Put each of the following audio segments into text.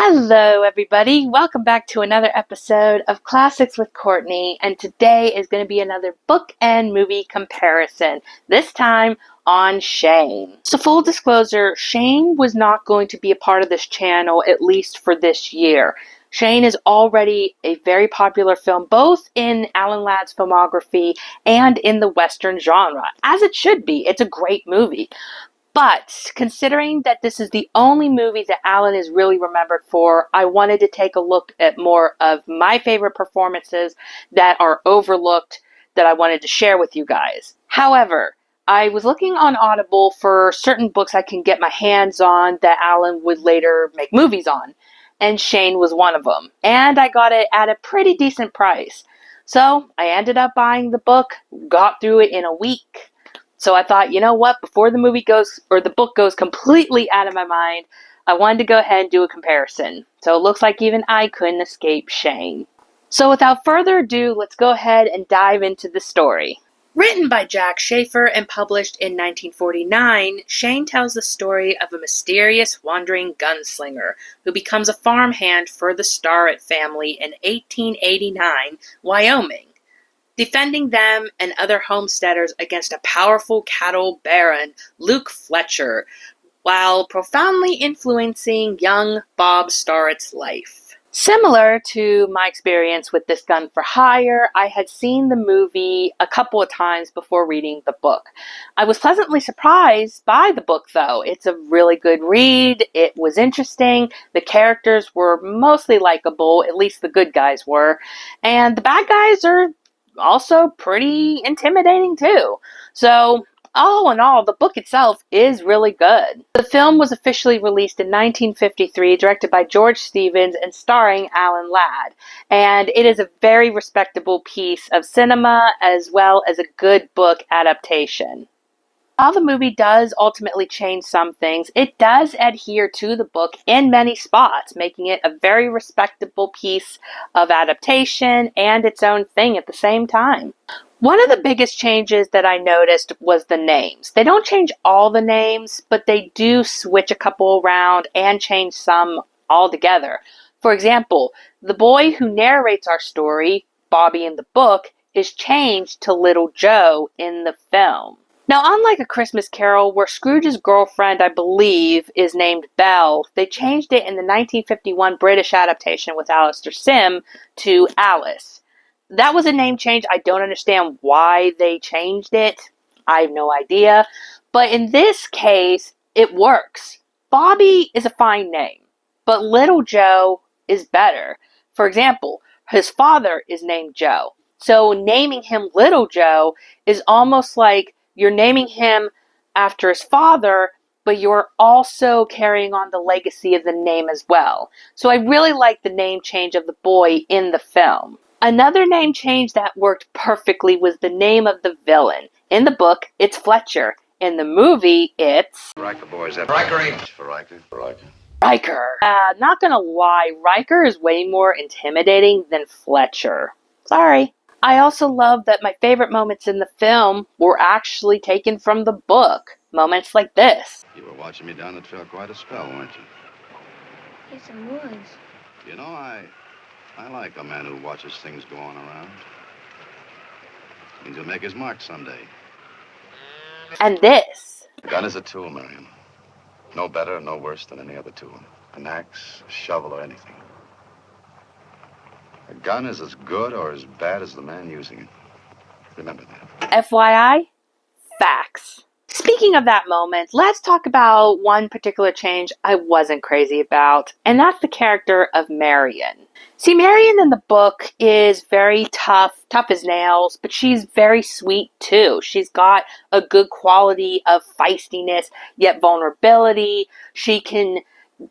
Hello, everybody. Welcome back to another episode of Classics with Courtney, and today is going to be another book and movie comparison, this time on Shane. So full disclosure, Shane was not going to be a part of this channel, at least for this year. Shane is already a very popular film, both in Alan Ladd's filmography and in the Western genre, as it should be. It's a great movie. But considering that this is the only movie that Alan is really remembered for, I wanted to take a look at more of my favorite performances that are overlooked that I wanted to share with you guys. However, I was looking on Audible for certain books I can get my hands on that Alan would later make movies on, and Shane was one of them. And I got it at a pretty decent price. So I ended up buying the book, got through it in a week. So I thought, you know what, before the book goes completely out of my mind, I wanted to go ahead and do a comparison. So it looks like even I couldn't escape Shane. So without further ado, let's go ahead and dive into the story. Written by Jack Schaefer and published in 1949, Shane tells the story of a mysterious wandering gunslinger who becomes a farmhand for the Starrett family in 1889, Wyoming, defending them and other homesteaders against a powerful cattle baron, Luke Fletcher, while profoundly influencing young Bob Starrett's life. Similar to my experience with this Gun for Hire, I had seen the movie a couple of times before reading the book. I was pleasantly surprised by the book, though. It's a really good read. It was interesting. The characters were mostly likable, at least the good guys were, and the bad guys are also pretty intimidating too. So, all in all, the book itself is really good. The film was officially released in 1953, directed by George Stevens and starring Alan Ladd. And it is a very respectable piece of cinema as well as a good book adaptation. While the movie does ultimately change some things, it does adhere to the book in many spots, making it a very respectable piece of adaptation and its own thing at the same time. One of the biggest changes that I noticed was the names. They don't change all the names, but they do switch a couple around and change some altogether. For example, the boy who narrates our story, Bobby in the book, is changed to Little Joe in the film. Now, unlike A Christmas Carol, where Scrooge's girlfriend, I believe, is named Belle, they changed it in the 1951 British adaptation with Alastair Sim to Alice. That was a name change. I don't understand why they changed it. I have no idea. But in this case, it works. Bobby is a fine name, but Little Joe is better. For example, his father is named Joe. So naming him Little Joe is almost like you're naming him after his father, but you're also carrying on the legacy of the name as well. So I really like the name change of the boy in the film. Another name change that worked perfectly was the name of the villain. In the book, it's Fletcher. In the movie, it's Riker boys. Riker H. For Riker. Riker. Not gonna lie, Riker is way more intimidating than Fletcher. Sorry. I also love that my favorite moments in the film were actually taken from the book. Moments like this. You were watching me down the trail quite a spell, weren't you? Yes, I was. You know, I like a man who watches things go on around. Means he'll make his mark someday. And this. A gun is a tool, Miriam. No better, no worse than any other tool. An axe, a shovel, or anything. A gun is as good or as bad as the man using it. Remember that. FYI, facts. Speaking of that moment, let's talk about one particular change I wasn't crazy about, and that's the character of Marion. See, Marion in the book is very tough as nails, but she's very sweet too. She's got a good quality of feistiness, yet vulnerability. She can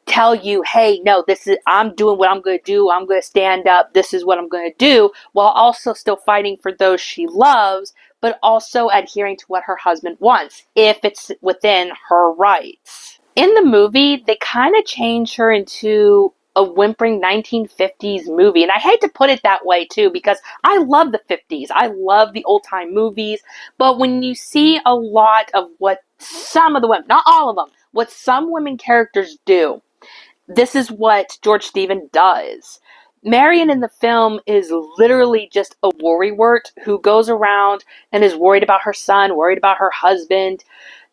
tell you, hey, no, I'm doing what I'm going to do. I'm going to stand up. This is what I'm going to do, while also still fighting for those she loves, but also adhering to what her husband wants, if it's within her rights. In the movie, they kind of change her into a whimpering 1950s movie. And I hate to put it that way too, because I love the 50s. I love the old time movies. But when you see a lot of what some of the women, not all of them, what some women characters do, this is what George Stephen does. Marion in the film is literally just a worrywart who goes around and is worried about her son, worried about her husband.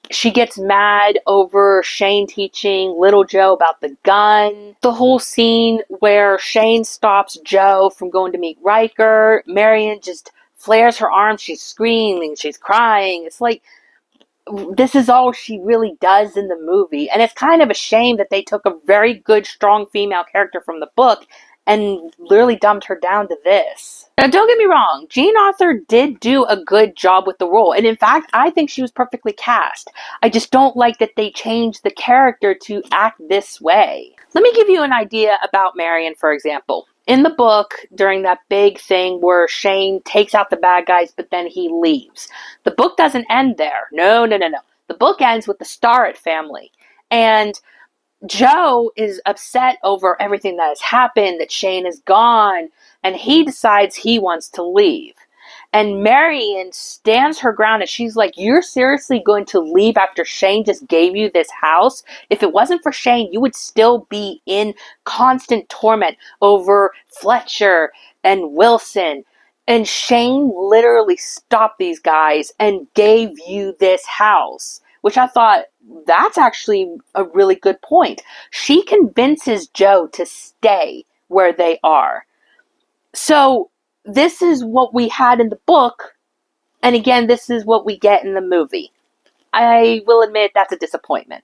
She gets mad over Shane teaching little Joe about the gun. The whole scene where Shane stops Joe from going to meet Riker, Marion just flares her arms, she's screaming, she's crying. It's like, this is all she really does in the movie. And it's kind of a shame that they took a very good, strong female character from the book and literally dumbed her down to this. Now, don't get me wrong, Jean Arthur did do a good job with the role. And in fact, I think she was perfectly cast. I just don't like that they changed the character to act this way. Let me give you an idea about Marion, for example. In the book, during that big thing where Shane takes out the bad guys, but then he leaves, the book doesn't end there. No. The book ends with the Starrett family. And Joe is upset over everything that has happened, that Shane is gone, and he decides he wants to leave. And Marion stands her ground and she's like, you're seriously going to leave after Shane just gave you this house? If it wasn't for Shane, you would still be in constant torment over Fletcher and Wilson. And Shane literally stopped these guys and gave you this house, which I thought, that's actually a really good point. She convinces Joe to stay where they are. So this is what we had in the book, and again, this is what we get in the movie. I will admit that's a disappointment.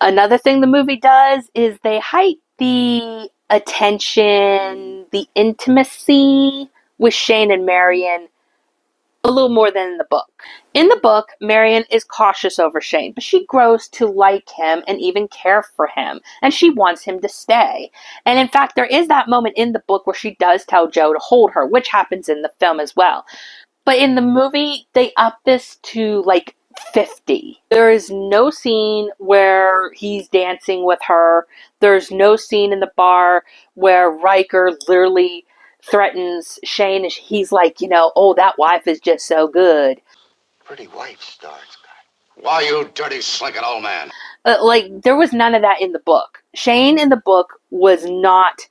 Another thing the movie does is they heighten the attention, the intimacy with Shane and Marion a little more than in the book. In the book, Marion is cautious over Shane, but she grows to like him and even care for him, and she wants him to stay. And in fact, there is that moment in the book where she does tell Joe to hold her, which happens in the film as well. But in the movie, they up this to like 50. There is no scene where he's dancing with her. There's no scene in the bar where Riker literally threatens Shane, and he's like, oh, that wife is just so good. Pretty wife, Starscream. Why, you dirty, slinking old man? There was none of that in the book. Shane in the book was not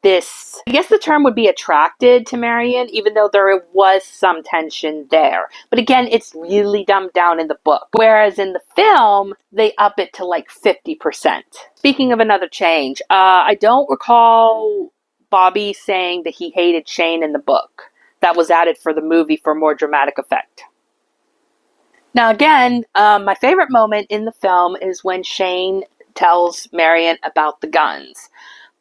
this, I guess the term would be attracted to Marion, even though there was some tension there. But again, it's really dumbed down in the book. Whereas in the film, they up it to like 50%. Speaking of another change, I don't recall Bobby saying that he hated Shane in the book. That was added for the movie for more dramatic effect. Now again, my favorite moment in the film is when Shane tells Marion about the guns.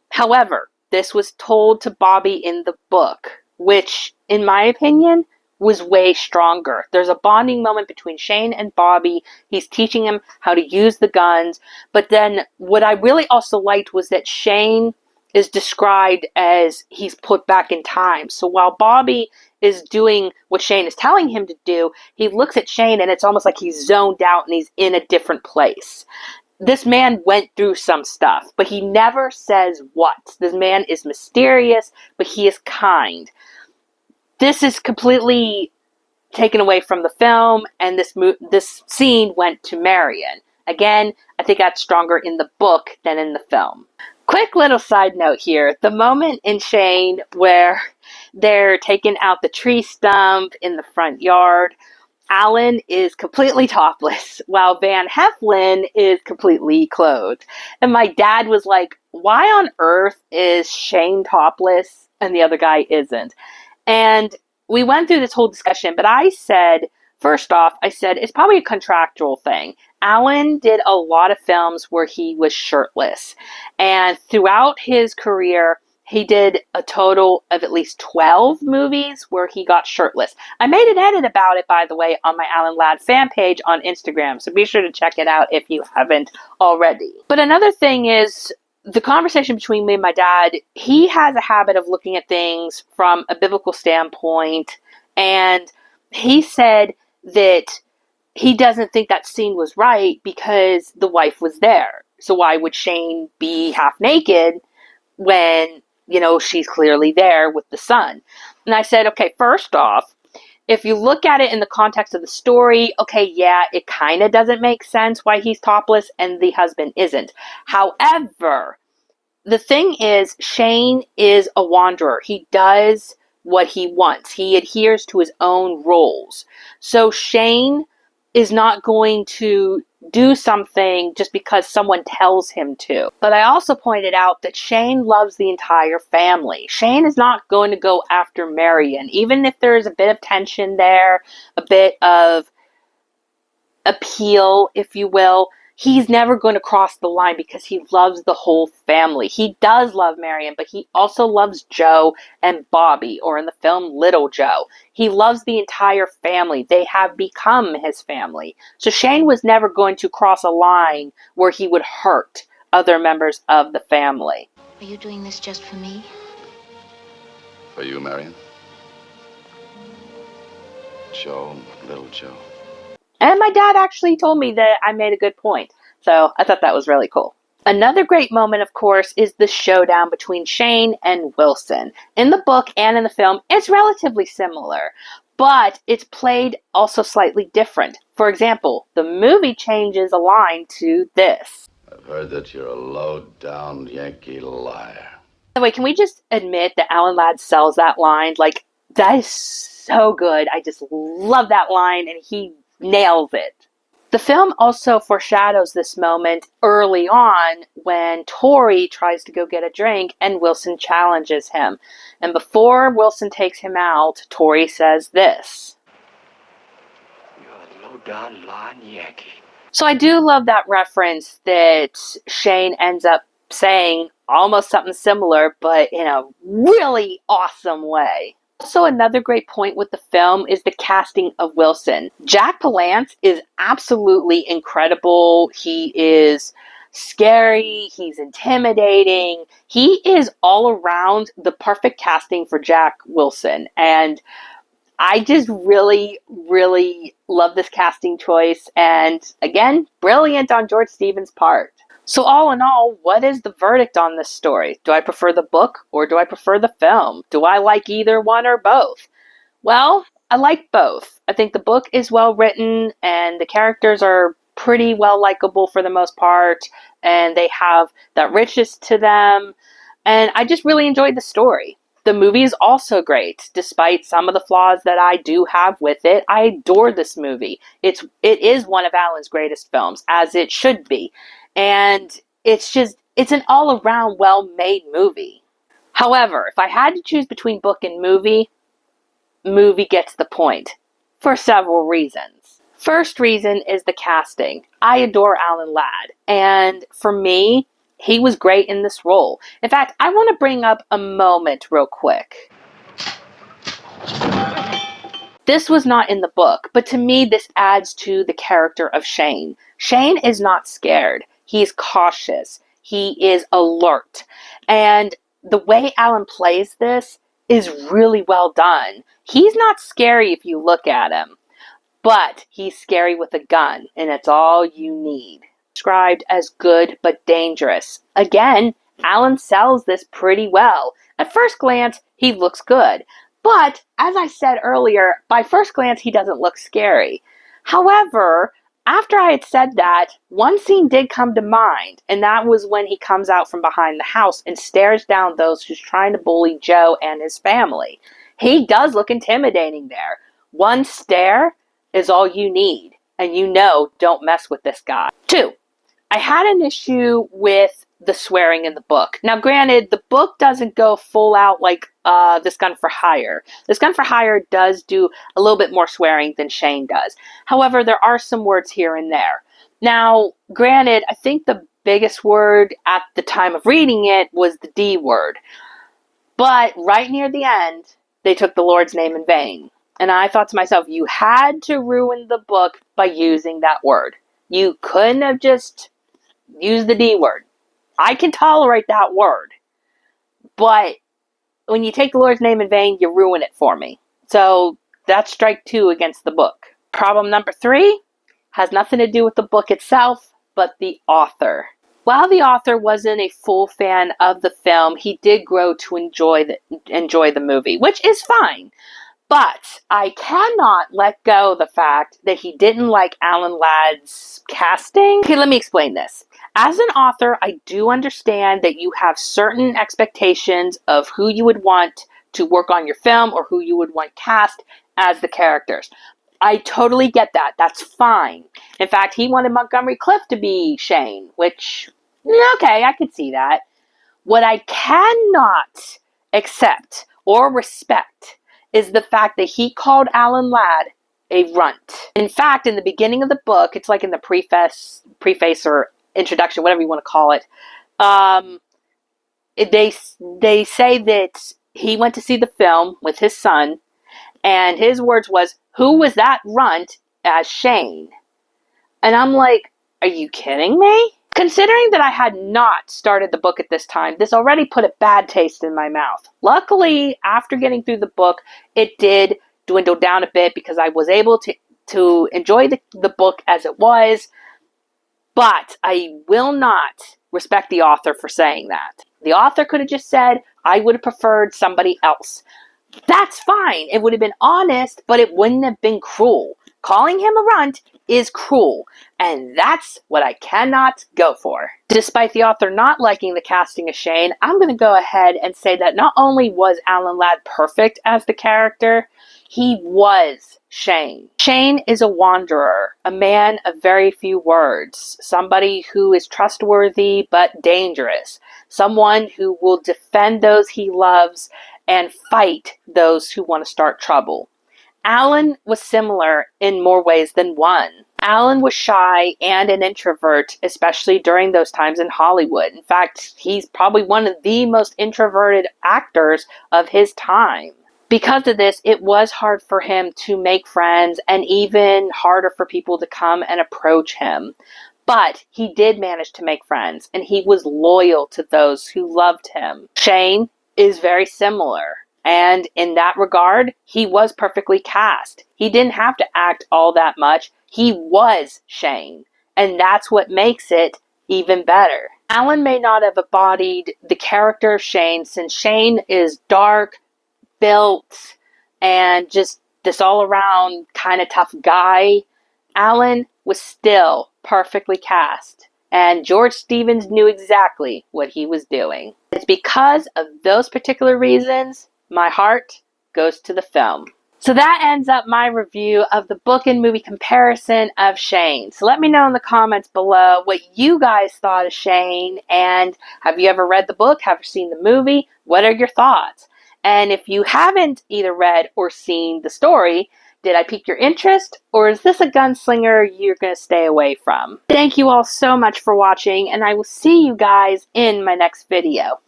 However, this was told to Bobby in the book, which, in my opinion, was way stronger. There's a bonding moment between Shane and Bobby. He's teaching him how to use the guns. But then what I really also liked was that Shane is described as he's put back in time. So while Bobby is doing what Shane is telling him to do, he looks at Shane and it's almost like he's zoned out and he's in a different place. This man went through some stuff, but he never says what. This man is mysterious, but he is kind. This is completely taken away from the film, and this scene went to Marion. Again, I think that's stronger in the book than in the film. Quick little side note here. The moment in Shane where they're taking out the tree stump in the front yard, Alan is completely topless, while Van Heflin is completely clothed. And my dad was like, why on earth is Shane topless and the other guy isn't? And we went through this whole discussion, but I said, first off, it's probably a contractual thing. Alan did a lot of films where he was shirtless. And throughout his career, he did a total of at least 12 movies where he got shirtless. I made an edit about it, by the way, on my Alan Ladd fan page on Instagram, so be sure to check it out if you haven't already. But another thing is, the conversation between me and my dad, he has a habit of looking at things from a biblical standpoint, and he said that he doesn't think that scene was right because the wife was there. So why would Shane be half naked when, she's clearly there with the son? And I said, okay, first off, if you look at it in the context of the story, okay, yeah, it kind of doesn't make sense why he's topless and the husband isn't. However, the thing is, Shane is a wanderer. He does what he wants. He adheres to his own rules. So Shane is not going to do something just because someone tells him to. But I also pointed out that Shane loves the entire family. Shane is not going to go after Marion, even if there's a bit of tension there, a bit of appeal, if you will. He's never going to cross the line because he loves the whole family. He does love Marion, but he also loves Joe and Bobby, or in the film, Little Joe. He loves the entire family. They have become his family. So Shane was never going to cross a line where he would hurt other members of the family. Are you doing this just for me? For you, Marion? Joe, Little Joe. And my dad actually told me that I made a good point. So I thought that was really cool. Another great moment, of course, is the showdown between Shane and Wilson. In the book and in the film, it's relatively similar, but it's played also slightly different. For example, the movie changes a line to this. I've heard that you're a low-down Yankee liar. By the way, can we just admit that Alan Ladd sells that line? Like, that is so good. I just love that line, and he nails it. The film also foreshadows this moment early on when Tori tries to go get a drink and Wilson challenges him. And before Wilson takes him out, Tori says this. You're a low-down lying Yankee. So I do love that reference that Shane ends up saying almost something similar, but in a really awesome way. Also, another great point with the film is the casting of Wilson. Jack Palance is absolutely incredible. He is scary. He's intimidating. He is all around the perfect casting for Jack Wilson. And I just really, really love this casting choice. And again, brilliant on George Stevens' part. So all in all, what is the verdict on this story? Do I prefer the book or do I prefer the film? Do I like either one or both? Well, I like both. I think the book is well written and the characters are pretty well likable for the most part, and they have that richness to them, and I just really enjoyed the story. The movie is also great, despite some of the flaws that I do have with it. I adore this movie. It is one of Alan's greatest films, as it should be. And it's an all-around well-made movie. However, if I had to choose between book and movie gets the point, for several reasons. First reason is the casting. I adore Alan Ladd, and for me, he was great in this role. In fact, I want to bring up a moment real quick. This was not in the book, but to me, this adds to the character of Shane. Shane is not scared. He's cautious. He is alert. And the way Alan plays this is really well done. He's not scary if you look at him, but he's scary with a gun, and it's all you need. Described as good but dangerous. Again, Alan sells this pretty well. At first glance, he looks good. But, as I said earlier, by first glance, he doesn't look scary. However, after I had said that, one scene did come to mind, and that was when he comes out from behind the house and stares down those who's trying to bully Joe and his family. He does look intimidating there. One stare is all you need, and you know, don't mess with this guy. 2, I had an issue with the swearing in the book. Now, granted, the book doesn't go full out like This Gun for Hire. This Gun for Hire does do a little bit more swearing than Shane does. However, there are some words here and there. Now, granted, I think the biggest word at the time of reading it was the D word. But right near the end, they took the Lord's name in vain. And I thought to myself, you had to ruin the book by using that word. You couldn't have just used the D word. I can tolerate that word. But when you take the Lord's name in vain, you ruin it for me. So that's strike 2 against the book. Problem number 3 has nothing to do with the book itself, but the author. While the author wasn't a full fan of the film, he did grow to enjoy the movie, which is fine. But I cannot let go of the fact that he didn't like Alan Ladd's casting. Okay, let me explain this. As an author, I do understand that you have certain expectations of who you would want to work on your film or who you would want cast as the characters. I totally get that. That's fine. In fact, he wanted Montgomery Clift to be Shane, which, okay, I could see that. What I cannot accept or respect is the fact that he called Alan Ladd a runt. In fact, in the beginning of the book, it's like in the preface or introduction, whatever you want to call it, they say that he went to see the film with his son, and his words was, "Who was that runt as Shane?" And I'm like, are you kidding me? Considering that I had not started the book at this time, this already put a bad taste in my mouth. Luckily, after getting through the book, it did dwindle down a bit because I was able to enjoy the book as it was, but I will not respect the author for saying that. The author could have just said, I would have preferred somebody else. That's fine. It would have been honest, but it wouldn't have been cruel. Calling him a runt is cruel, and that's what I cannot go for. Despite the author not liking the casting of Shane, I'm going to go ahead and say that not only was Alan Ladd perfect as the character, he was Shane. Shane is a wanderer, a man of very few words, somebody who is trustworthy but dangerous, someone who will defend those he loves and fight those who want to start trouble. Alan was similar in more ways than one. Alan was shy and an introvert, especially during those times in Hollywood. In fact, he's probably one of the most introverted actors of his time. Because of this, it was hard for him to make friends and even harder for people to come and approach him. But he did manage to make friends, and he was loyal to those who loved him. Shane is very similar. And in that regard, he was perfectly cast. He didn't have to act all that much. He was Shane. And that's what makes it even better. Alan may not have embodied the character of Shane, since Shane is dark, built, and just this all-around kind of tough guy. Alan was still perfectly cast. And George Stevens knew exactly what he was doing. It's because of those particular reasons my heart goes to the film. So that ends up my review of the book and movie comparison of Shane. So let me know in the comments below what you guys thought of Shane, and have you ever read the book? Have you seen the movie? What are your thoughts? And if you haven't either read or seen the story, did I pique your interest, or is this a gunslinger you're going to stay away from? Thank you all so much for watching, and I will see you guys in my next video.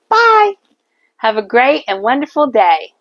Bye! Have a great and wonderful day.